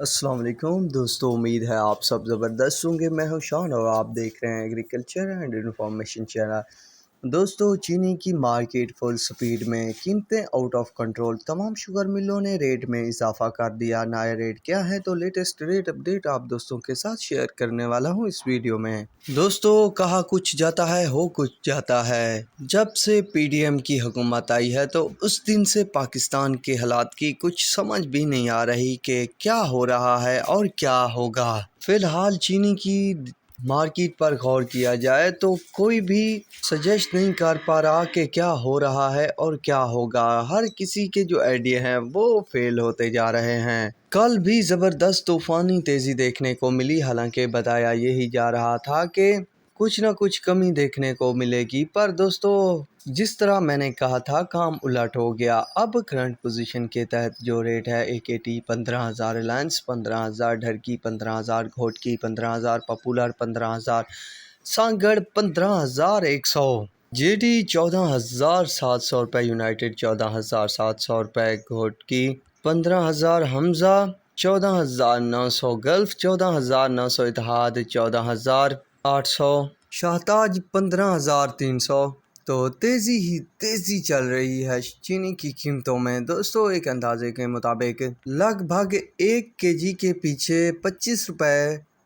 السلام علیکم دوستو، امید ہے آپ سب زبردست ہوں گے۔ میں ہوں شان اور آپ دیکھ رہے ہیں ایگریکلچر اینڈ انفارمیشن چینل۔ دوستو، چینی کی مارکیٹ فل سپیڈ میں، قیمتیں آؤٹ آف کنٹرول، تمام شوگر ملوں نے ریٹ میں اضافہ کر دیا۔ نیا ریٹ کیا ہے تو لیٹسٹ ریٹ اپڈیٹ آپ دوستوں کے ساتھ شیئر کرنے والا ہوں اس ویڈیو میں۔ دوستو، کہا کچھ جاتا ہے ہو کچھ جاتا ہے۔ جب سے پی ڈی ایم کی حکومت آئی ہے تو اس دن سے پاکستان کے حالات کی کچھ سمجھ بھی نہیں آ رہی کہ کیا ہو رہا ہے اور کیا ہوگا۔ فی الحال چینی کی مارکیٹ پر غور کیا جائے تو کوئی بھی سجیسٹ نہیں کر پا رہا کہ کیا ہو رہا ہے اور کیا ہوگا۔ ہر کسی کے جو آئیڈیا ہیں وہ فیل ہوتے جا رہے ہیں۔ کل بھی زبردست طوفانی تیزی دیکھنے کو ملی، حالانکہ بتایا یہی جا رہا تھا کہ کچھ نہ کچھ کمی دیکھنے کو ملے گی، پر دوستو جس طرح میں نے کہا تھا کام الٹ ہو گیا۔ اب کرنٹ پوزیشن کے تحت جو ریٹ ہے AKT 15,000، Reliance 15,000، ڈھرکی 15,000، Ghotki 15,000، popular 15,000، سانگڑ 15,100، JD 14,700 روپے، یونائٹڈ 14,700 روپے، گھوٹکی 15,000، حمزہ 14,900، گلف 14,900، اتحاد 14,800، شاہتاج 15,300۔ تو تیزی ہی تیزی چل رہی ہے چینی کی قیمتوں میں۔ دوستو، ایک اندازے کے مطابق لگ بھگ 1 kg کے پیچھے 25 روپے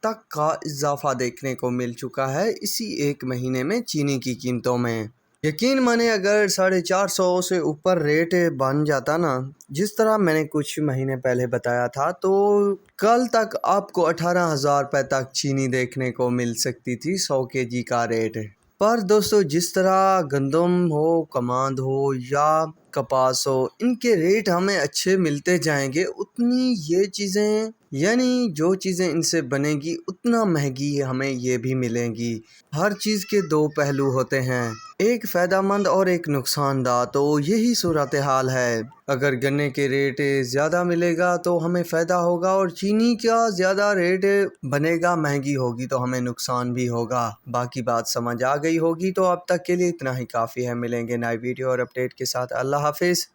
تک کا اضافہ دیکھنے کو مل چکا ہے اسی ایک مہینے میں چینی کی قیمتوں میں۔ یقین مانے اگر 450 سے اوپر ریٹ بن جاتا نا، جس طرح میں نے کچھ مہینے پہلے بتایا تھا، تو کل تک آپ کو 18,000 روپے تک چینی دیکھنے کو مل سکتی تھی 100 kg کا ریٹ۔ پر دوستو جس طرح گندم ہو، کماند ہو یا کپاس ہو، ان کے ریٹ ہمیں اچھے ملتے جائیں گے، اتنی یہ چیزیں یعنی جو چیزیں ان سے بنے گی اتنا مہنگی ہمیں یہ بھی ملیں گی۔ ہر چیز کے دو پہلو ہوتے ہیں، ایک فائدہ مند اور ایک نقصان دہ، تو یہی صورتحال ہے۔ اگر گنے کے ریٹ زیادہ ملے گا تو ہمیں فائدہ ہوگا، اور چینی کا زیادہ ریٹ بنے گا، مہنگی ہوگی تو ہمیں نقصان بھی ہوگا۔ باقی بات سمجھ آ گئی ہوگی، تو اب تک کے لیے اتنا ہی کافی ہے۔ ملیں گے نئی ویڈیو اور اپڈیٹ کے ساتھ۔ اللہ حافظ۔